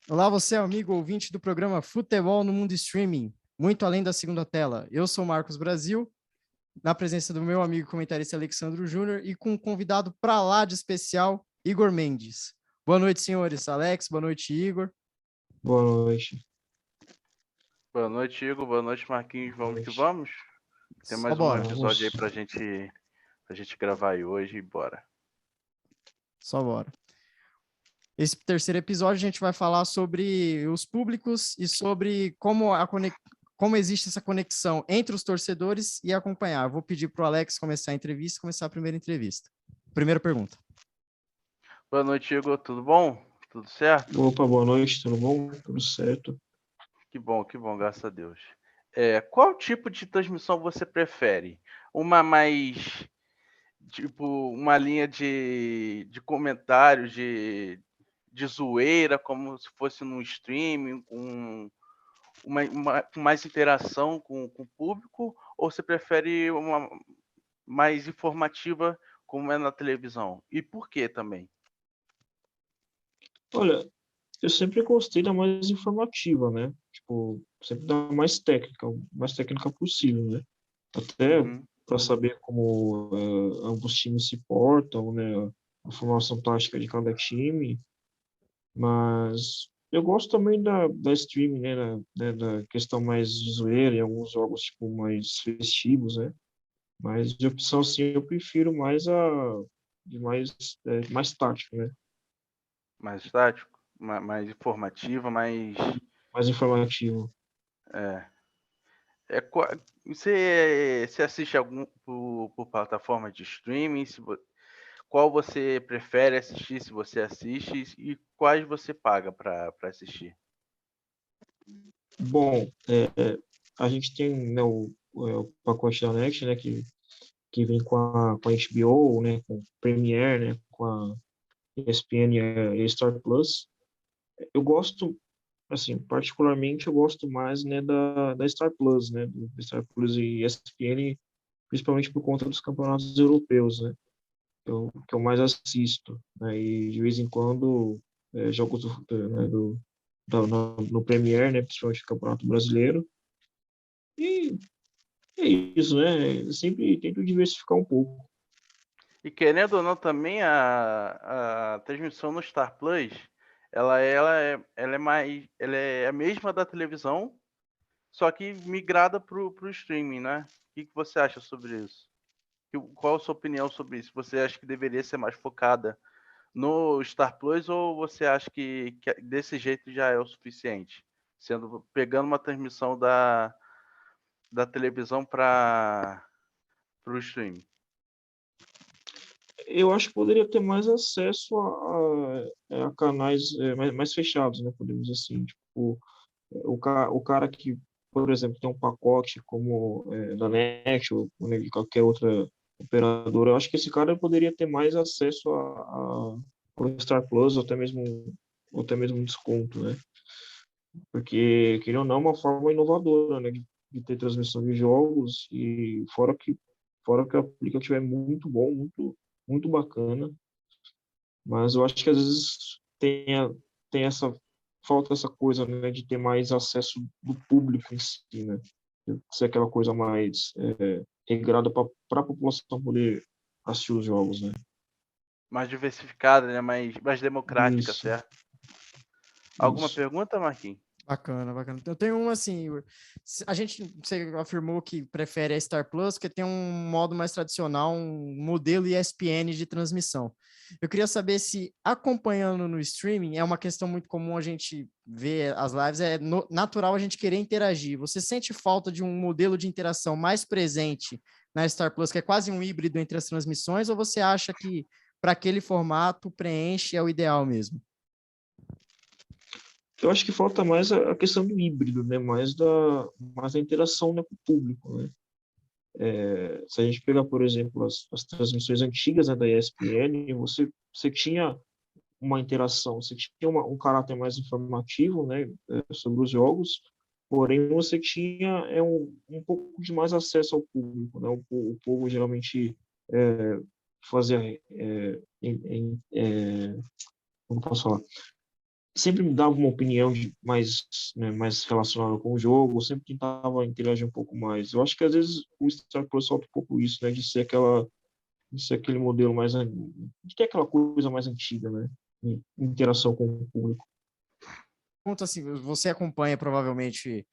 Olá, você é amigo ouvinte do programa Futebol no Mundo Streaming, muito além da segunda tela. Eu sou Marcos Brasil, na presença do meu amigo comentarista Alexandro Júnior e com um convidado para lá de especial, Igor Mendes. Boa noite, senhores. Alex, boa noite, Igor. Boa noite. Boa noite, Igor. Boa noite, Marquinhos. Boa Vamos que noite. vamos? Tem Só mais um bora. episódio aí Vamos. pra gente gravar aí hoje e bora. Só bora. Esse terceiro episódio a gente vai falar sobre os públicos e sobre como existe essa conexão entre os torcedores e acompanhar. Vou pedir para o Alex começar a entrevista, começar a primeira entrevista. Primeira pergunta. Boa noite, Igor. Tudo bom? Tudo certo? Opa, boa noite, tudo bom? Tudo certo. Que bom, graças a Deus. Qual tipo de transmissão você prefere? Uma mais, tipo, uma linha de comentários, de zoeira, como se fosse num streaming, com com mais interação com o público, ou você prefere uma mais informativa, como é na televisão? E por que também? Olha, eu sempre gostei da mais informativa, né? Tipo, sempre da mais técnica possível, né? Até Uhum. para saber como ambos times se portam, né? A formação tática de cada time. Mas eu gosto também da streaming, da questão mais de zoeira, em alguns jogos, tipo, mais festivos, né? Mas de opção, sim, eu prefiro mais mais tático, né? Mais estático, mais informativa, mais. Mais informativo. É, você assiste algum por plataforma de streaming? Qual você prefere assistir se você assiste e quais você paga para assistir? Bom, a gente tem, né, o pacote da Next, né, que vem com a HBO, né, com Premiere, né, com a ESPN e a Star Plus. Eu gosto, assim, particularmente eu gosto mais, né, da Star Plus, né, do Star Plus e ESPN, principalmente por conta dos campeonatos europeus, né, que eu mais assisto, né, e de vez em quando jogos no Premier, né, principalmente o Campeonato Brasileiro, e é isso, né, eu sempre tento diversificar um pouco. E querendo ou não, também a transmissão no Star Plus, ela é a mesma da televisão, só que migrada pro streaming, né? O que você acha sobre isso? Qual a sua opinião sobre isso? Você acha que deveria ser mais focada no Star Plus ou você acha que desse jeito já é o suficiente? Pegando uma transmissão da televisão para o streaming. Eu acho que poderia ter mais acesso a canais mais fechados, né, podemos dizer assim, tipo, o cara que, por exemplo, tem um pacote como da NET ou né, de qualquer outra operadora, eu acho que esse cara poderia ter mais acesso ao Star Plus ou até mesmo um desconto, né? Porque, querendo ou não, é uma forma inovadora, né, de ter transmissão de jogos e fora que o aplicativo é muito bom, muito bacana, mas eu acho que às vezes tem falta essa coisa, né, de ter mais acesso do público em si, né? Ser aquela coisa mais regrada para a população poder assistir os jogos, né? Mais diversificada, né? Mais democrática, Isso, certo? Alguma isso. pergunta, Marquinhos? Bacana, bacana. Eu tenho uma assim, a gente, você afirmou que prefere a Star Plus, porque tem um modo mais tradicional, um modelo ESPN de transmissão. Eu queria saber se acompanhando no streaming é uma questão muito comum a gente ver as lives, natural a gente querer interagir. Você sente falta de um modelo de interação mais presente na Star Plus, que é quase um híbrido entre as transmissões, ou você acha que para aquele formato preenche é o ideal mesmo? Eu acho que falta mais a questão do híbrido, né? Mais da interação, né, com o público, né? Se a gente pegar, por exemplo, as transmissões antigas, né, da ESPN, você tinha uma interação, você tinha um caráter mais informativo, né, sobre os jogos, porém você tinha um pouco de mais acesso ao público, né? O povo geralmente fazia, como posso falar? sempre me dava uma opinião mais, né, mais relacionada com o jogo, eu sempre tentava interagir um pouco mais. Eu acho que às vezes o Star Plus falta um pouco isso, né, de ser aquele modelo mais, de ter aquela coisa mais antiga, né, de interação com o público. Pergunta assim, você acompanha provavelmente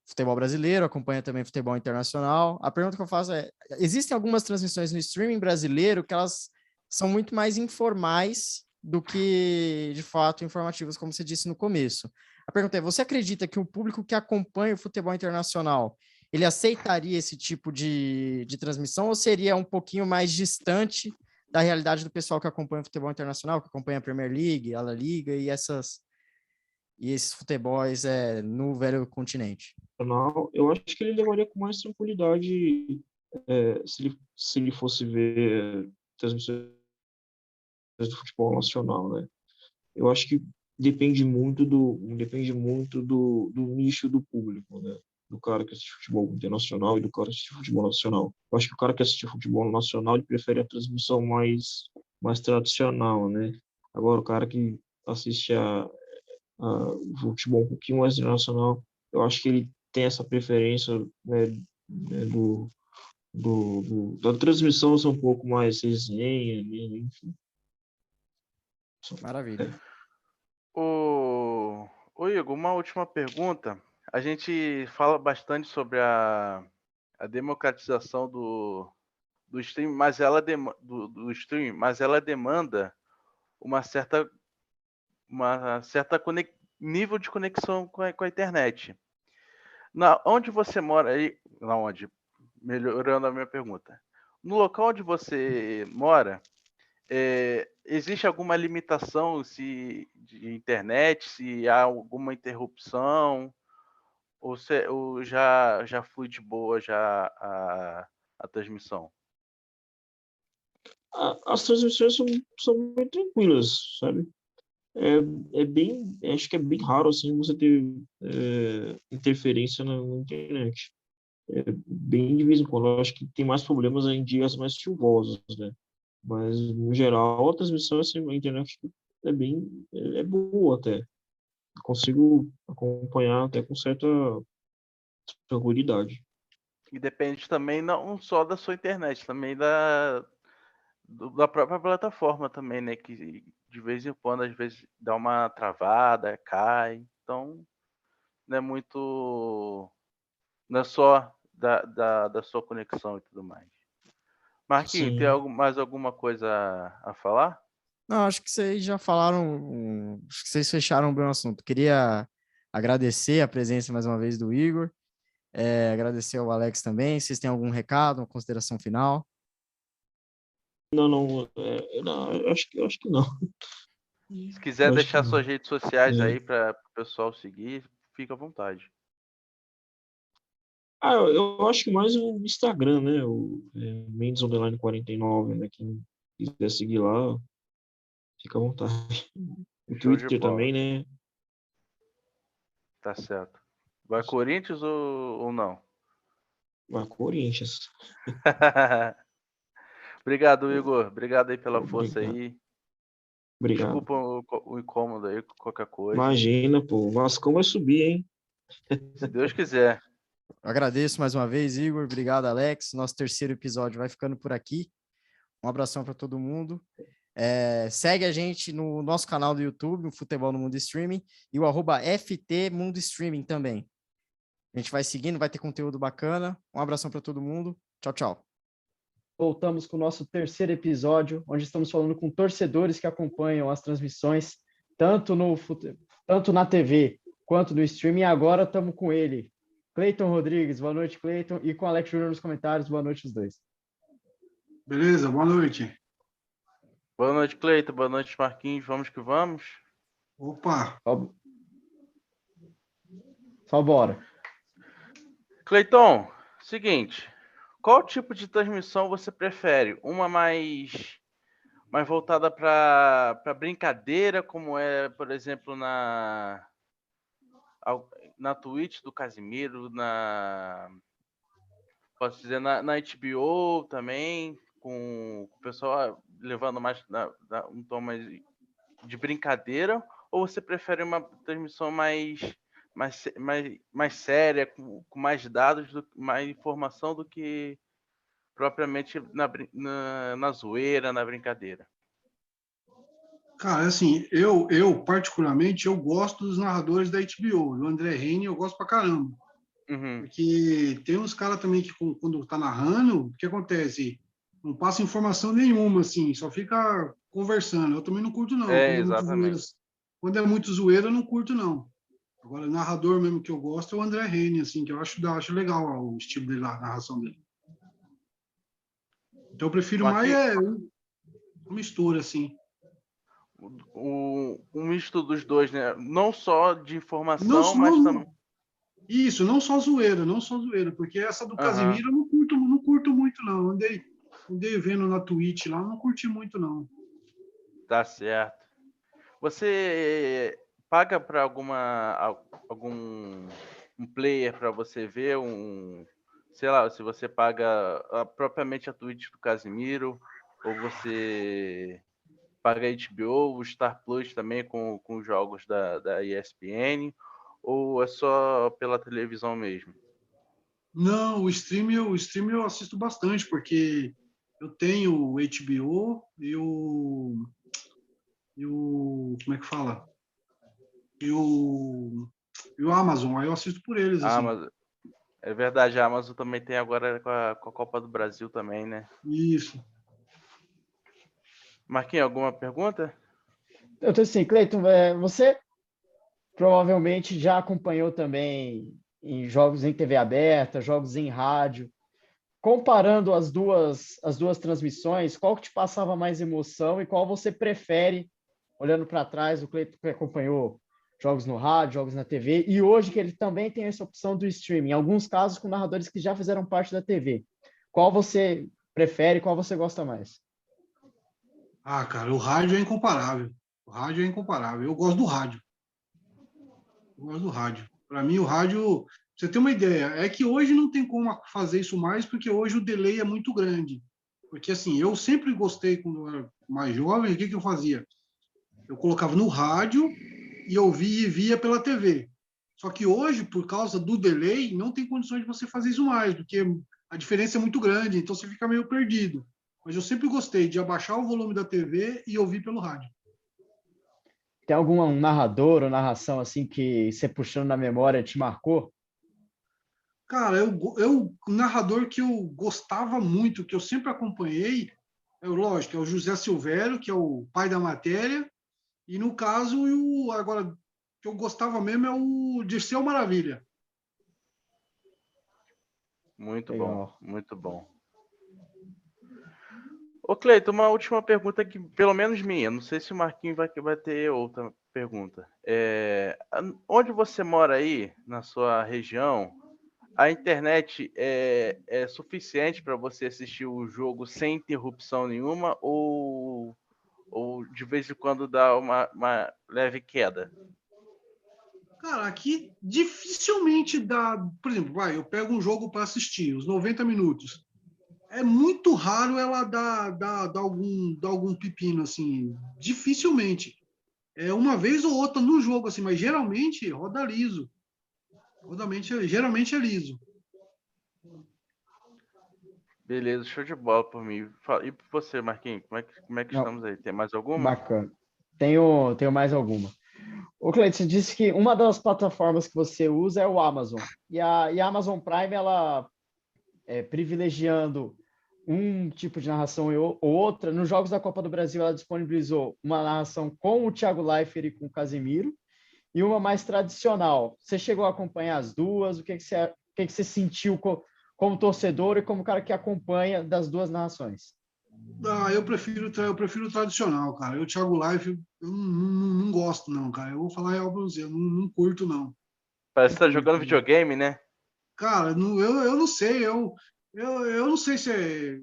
futebol brasileiro, acompanha também futebol internacional. A pergunta que eu faço é: existem algumas transmissões no streaming brasileiro que elas são muito mais informais do que, de fato, informativas, como você disse no começo. A pergunta é: você acredita que o público que acompanha o futebol internacional ele aceitaria esse tipo de transmissão ou seria um pouquinho mais distante da realidade do pessoal que acompanha o futebol internacional, que acompanha a Premier League, a La Liga e esses futebols no velho continente? Eu acho que ele levaria com mais tranquilidade se ele fosse ver transmissões do futebol nacional, né? Eu acho que depende muito do nicho do público, né? Do cara que assiste futebol internacional e do cara que assiste futebol nacional. Eu acho que o cara que assiste futebol nacional, ele prefere a transmissão mais tradicional, né? Agora, o cara que assiste a futebol um pouquinho mais internacional, eu acho que ele tem essa preferência, né, da transmissão ser um pouco mais resenha, né, enfim. Maravilha. Ô Igor, uma última pergunta. A gente fala bastante sobre a democratização do stream, mas do stream, mas ela demanda uma certa nível de conexão com a internet. Onde você mora aí, na onde? Melhorando a minha pergunta. No local onde você mora, existe alguma limitação de internet, se há alguma interrupção, ou já flui de boa já a transmissão? As transmissões são bem tranquilas, sabe? Acho que é bem raro assim você ter interferência na internet. Bem de vez em quando, eu acho que tem mais problemas em dias mais chuvosos, né? Mas no geral, a transmissão assim, a internet é boa até. Consigo acompanhar até com certa tranquilidade. E depende também não só da sua internet, também da própria plataforma também, né? Que de vez em quando, às vezes, dá uma travada, cai. Então, não é muito. Não é só da sua conexão e tudo mais. Marquinhos, tem Sim. mais alguma coisa a falar? Não, acho que vocês já falaram, acho que vocês fecharam bem o assunto. Queria agradecer a presença mais uma vez do Igor, agradecer ao Alex também. Vocês têm algum recado, uma consideração final? Não, não, eu acho que não. Se quiser Eu acho que deixar não. suas redes sociais É. aí para o pessoal seguir, fica à vontade. Eu acho que mais o Instagram, né? O Mendes_49, né? Quem quiser seguir lá, fica à vontade. O Show de Twitter bola. também, né? Tá certo. Vai Corinthians ou não? Vai Corinthians. Obrigado, Igor. Obrigado aí pela força Obrigado. aí. Obrigado. Desculpa o incômodo aí, qualquer coisa. Imagina, pô. O Vascão vai subir, hein? Se Deus quiser. Eu agradeço mais uma vez, Igor. Obrigado, Alex. Nosso terceiro episódio vai ficando por aqui. Um abração para todo mundo. Segue a gente no nosso canal do YouTube, o Futebol no Mundo Streaming, e o @FT Mundo Streaming também. A gente vai seguindo, vai ter conteúdo bacana. Um abração para todo mundo. Tchau, tchau. Voltamos com o nosso terceiro episódio, onde estamos falando com torcedores que acompanham as transmissões, tanto na TV quanto no streaming. E agora estamos com ele, Cleiton Rodrigues. Boa noite, Cleiton. E com Alex Júnior nos comentários. Boa noite, os dois. Beleza, boa noite. Boa noite, Cleiton. Boa noite, Marquinhos. Vamos que vamos. Opa, Só bora. Cleiton, seguinte. Qual tipo de transmissão você prefere? Uma mais voltada para brincadeira, como é, por exemplo, na Twitch do Casimiro, posso dizer, na HBO também, com o pessoal levando mais um tom mais de brincadeira, ou você prefere uma transmissão mais séria, com mais dados, mais informação do que propriamente na zoeira, na brincadeira? Cara, assim, eu particularmente, eu gosto dos narradores da HBO. Do André Reine eu gosto pra caramba. Uhum. Porque tem uns caras também que, quando tá narrando, o que acontece? Não passa informação nenhuma, assim, só fica conversando. Eu também não curto, não. Exatamente. Quando é muito zoeira, eu não curto, não. Agora, o narrador mesmo que eu gosto é o André Reine, assim, que eu acho legal o estilo dele, a narração dele. Então, eu prefiro mais Marquinhos, uma mistura, assim. um misto dos dois, né? Não só de Não, informação, mas também. isso, não só zoeira, porque essa do Aham. Casimiro eu não curto muito, não. Andei vendo na Twitch lá, não curti muito, não. Tá certo. Você paga para algum um player para você ver sei lá, se você paga propriamente a Twitch do Casimiro, ou você paga a HBO, o Star Plus também com os jogos da ESPN, ou é só pela televisão mesmo? Não, o stream eu assisto bastante, porque eu tenho o HBO como é que fala? E o Amazon, aí eu assisto por eles, A assim. Amazon, é verdade, a Amazon também tem agora com a Copa do Brasil também, né? Isso. Marquinhos, alguma pergunta? Eu tô assim, Cleiton, você provavelmente já acompanhou também em jogos em TV aberta, jogos em rádio. Comparando as duas transmissões, qual que te passava mais emoção e qual você prefere, olhando para trás, o Cleiton que acompanhou jogos no rádio, jogos na TV, e hoje que ele também tem essa opção do streaming, em alguns casos com narradores que já fizeram parte da TV. Qual você prefere, qual você gosta mais? Ah, cara, o rádio é incomparável. O rádio é incomparável. Eu gosto do rádio. Eu gosto do rádio. Para mim, o rádio, pra você ter uma ideia, é que hoje não tem como fazer isso mais, porque hoje o delay é muito grande. Porque, assim, eu sempre gostei, quando eu era mais jovem, o que eu fazia? Eu colocava no rádio e eu via pela TV. Só que hoje, por causa do delay, não tem condições de você fazer isso mais, porque a diferença é muito grande, então você fica meio perdido. Mas eu sempre gostei de abaixar o volume da TV e ouvir pelo rádio. Tem algum narrador ou narração assim que você puxando na memória te marcou? Cara, o narrador que eu gostava muito, que eu sempre acompanhei, lógico, é o José Silvério, que é o pai da matéria, e no caso, agora, que eu gostava mesmo é o Dirceu Maravilha. Muito bom, Legal. muito bom. Ô, Cleiton, uma última pergunta que, pelo menos minha, não sei se o Marquinhos vai ter outra pergunta. Onde você mora aí, na sua região, a internet é suficiente para você assistir o jogo sem interrupção nenhuma ou de vez em quando dá uma leve queda? Cara, aqui dificilmente dá. Por exemplo, eu pego um jogo para assistir, os 90 minutos. É muito raro ela dar algum pepino, assim. Dificilmente. É uma vez ou outra no jogo, assim, mas geralmente roda liso. Geralmente é liso. Beleza, show de bola por mim. E por você, Marquinhos, como é que Não, estamos aí? Tem mais alguma? bacana. Tenho mais alguma. Ô, Cleiton, você disse que uma das plataformas que você usa é o Amazon. E a Amazon Prime, ela privilegiando um tipo de narração ou outra. Nos Jogos da Copa do Brasil, ela disponibilizou uma narração com o Thiago Leifert e com o Casemiro, e uma mais tradicional. Você chegou a acompanhar as duas? O que você sentiu como torcedor e como cara que acompanha das duas narrações? Ah, eu prefiro o tradicional, cara. O Thiago Life, eu não gosto, não, cara. Eu vou falar real pra você, eu não curto, não. Parece Não que tá jogando curto. videogame, né? Cara, eu não sei, eu não sei se é.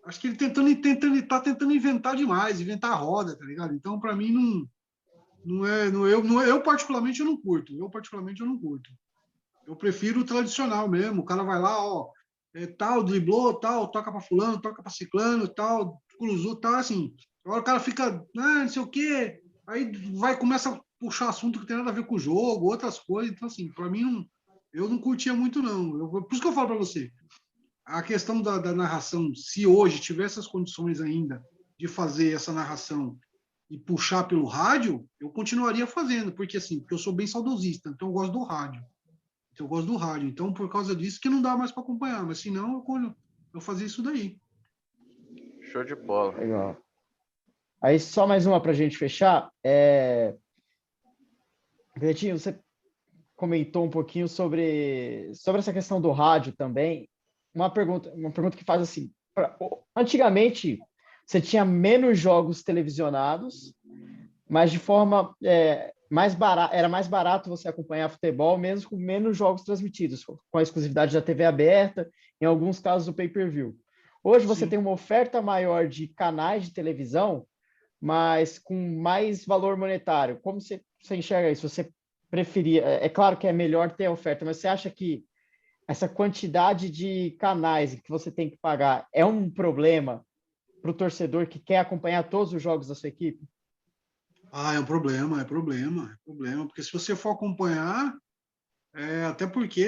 Acho que ele tá tentando inventar demais, inventar a roda, tá ligado? Então, para mim, eu particularmente eu não curto. Eu prefiro o tradicional mesmo. O cara vai lá, ó, tal, driblou, tal, toca para fulano, toca para ciclano, tal, cruzou, tal, assim. Agora o cara fica, não sei o quê, aí começa puxar assunto que tem nada a ver com o jogo, outras coisas. Então, assim, para mim, eu não curtia muito, não. Por isso que eu falo para você, a questão da narração, se hoje tivesse as condições ainda de fazer essa narração e puxar pelo rádio, eu continuaria fazendo, porque assim, porque eu sou bem saudosista, então eu gosto do rádio. Então, eu gosto do rádio. Então, por causa disso, que não dá mais para acompanhar, mas se não, eu fazia isso daí. Show de bola. Legal. Aí, só mais uma para a gente fechar. Cleitinho, você comentou um pouquinho sobre essa questão do rádio também. Uma pergunta que faz assim: antigamente, você tinha menos jogos televisionados, mas de forma mais barata, era mais barato você acompanhar futebol, mesmo com menos jogos transmitidos, com a exclusividade da TV aberta, em alguns casos do pay-per-view. Hoje você tem uma oferta maior de canais de televisão, mas com mais valor monetário. Como você enxerga isso? Você preferia? É claro que é melhor ter a oferta, mas você acha que essa quantidade de canais que você tem que pagar é um problema para o torcedor que quer acompanhar todos os jogos da sua equipe? Ah, é problema, porque se você for acompanhar, até porque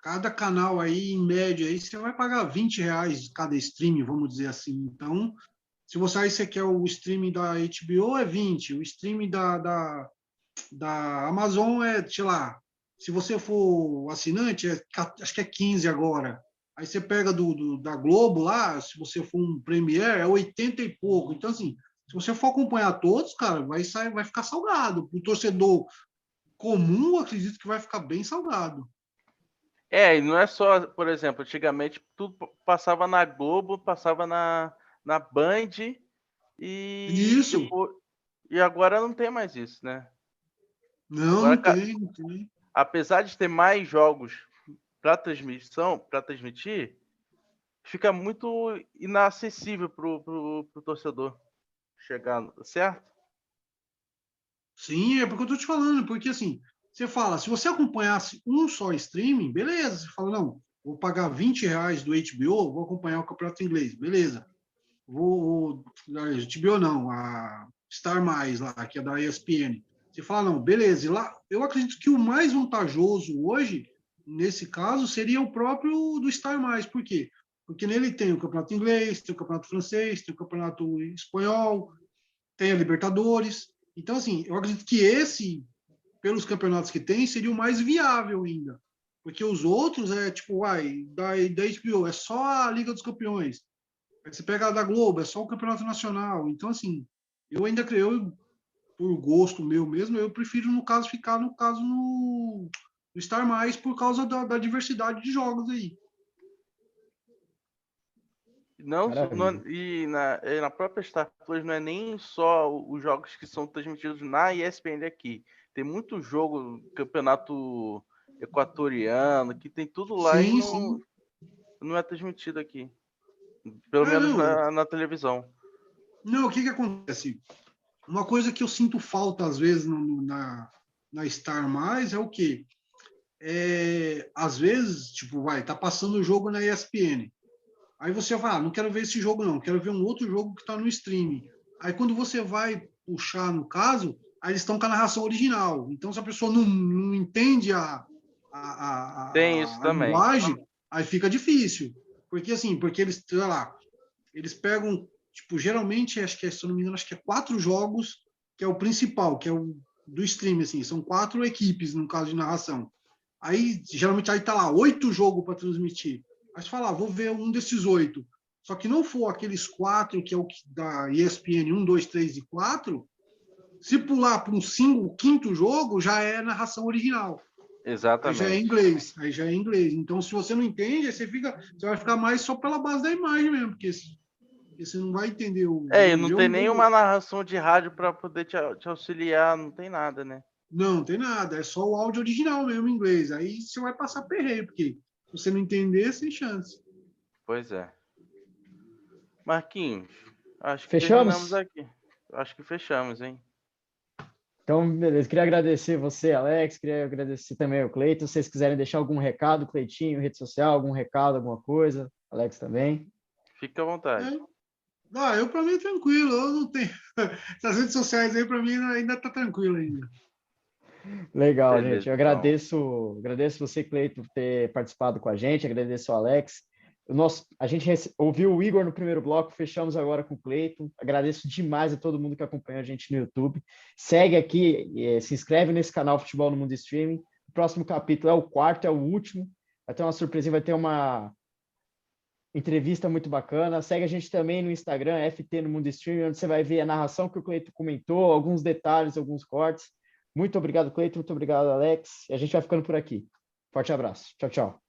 cada canal aí, em média, aí, você vai pagar R$ 20 cada stream, vamos dizer assim. Então, se você quer o streaming da HBO, é 20, o streaming da Amazon sei lá, se você for assinante, acho que é 15 agora. Aí você pega da Globo lá, se você for um Premiere, é 80 e pouco. Então, assim, se você for acompanhar todos, cara, vai ficar salgado. O torcedor comum, eu acredito que vai ficar bem salgado. E não é só, por exemplo, antigamente tudo passava na Globo, passava na Band Isso. e agora não tem mais isso, né? Não, Agora, não tem. apesar de ter mais jogos para transmitir, fica muito inacessível pro torcedor chegar, certo? Sim, é porque eu tô te falando, porque assim, você fala, se você acompanhasse um só streaming, beleza, você fala, não, vou pagar R$ 20 do HBO, vou acompanhar o campeonato inglês, beleza. A HBO não, a Star Mais lá, que é da ESPN. Você fala, não, beleza, e lá, eu acredito que o mais vantajoso hoje, nesse caso, seria o próprio do Star Mais, por quê? Porque nele tem o campeonato inglês, tem o campeonato francês, tem o campeonato espanhol, tem a Libertadores. Então, assim, eu acredito que esse, pelos campeonatos que tem, seria o mais viável ainda. Porque os outros tipo, da HBO, é só a Liga dos Campeões. Aí você pega a da Globo, é só o Campeonato Nacional. Então, assim, eu ainda creio, por gosto meu mesmo, eu prefiro, no caso, ficar no Star Mais por causa da diversidade de jogos aí. Não, Maravilha. e na própria Star Plus não é nem só os jogos que são transmitidos na ESPN aqui. Tem muito jogo, campeonato equatoriano, que tem tudo lá e Sim. não é transmitido aqui. Pelo menos Não. na televisão. Não, o que acontece? Uma coisa que eu sinto falta, às vezes, na Star Mais é o quê? Às vezes, tipo, tá passando o jogo na ESPN. Aí você vai, não quero ver esse jogo, não, quero ver um outro jogo que está no streaming. Aí quando você vai puxar, no caso, aí eles estão com a narração original. Então, se a pessoa não entende Tem isso a também. linguagem, aí fica difícil. Porque assim, porque eles, sei lá, eles pegam, tipo, geralmente, acho que se eu não me engano, acho que é 4 jogos, que é o principal, que é o do stream, assim, são 4 equipes, no caso de narração. Aí, geralmente, aí tá lá, 8 jogos para transmitir. Aí você fala, vou ver um desses 8. Só que não for aqueles 4, que é o da ESPN 1, 2, 3 e 4, se pular para um quinto jogo, já é narração original. Exatamente. Aí já é inglês. Então, se você não entende, aí você vai ficar mais só pela base da imagem mesmo, porque você não vai entender E não tem nenhuma narração de rádio para poder te auxiliar, não tem nada, né? Não tem nada, é só o áudio original mesmo em inglês. Aí você vai passar perreio, porque se você não entender, sem chance. Pois é. Marquinhos, acho que Fechamos? terminamos aqui. Acho que fechamos, hein? Então, beleza. Queria agradecer você, Alex. Queria agradecer também o Cleiton. Se vocês quiserem deixar algum recado, Cleitinho, rede social, algum recado, alguma coisa. Alex também. Fique à vontade. Eu para mim tranquilo, eu não tenho. Essas redes sociais aí para mim ainda tá tranquilo ainda. Legal, Beleza, gente. Eu então. agradeço você, Cleiton, por ter participado com a gente, agradeço ao Alex. A gente ouviu o Igor no primeiro bloco, fechamos agora com o Cleiton. Agradeço demais a todo mundo que acompanha a gente no YouTube. Segue aqui, se inscreve nesse canal Futebol no Mundo Streaming. O próximo capítulo é o quarto, é o último. Vai ter uma surpresinha, vai ter uma entrevista muito bacana. Segue a gente também no Instagram, FT no Mundo Streaming, onde você vai ver a narração que o Cleiton comentou, alguns detalhes, alguns cortes. Muito obrigado, Cleiton. Muito obrigado, Alex. E a gente vai ficando por aqui. Forte abraço. Tchau, tchau.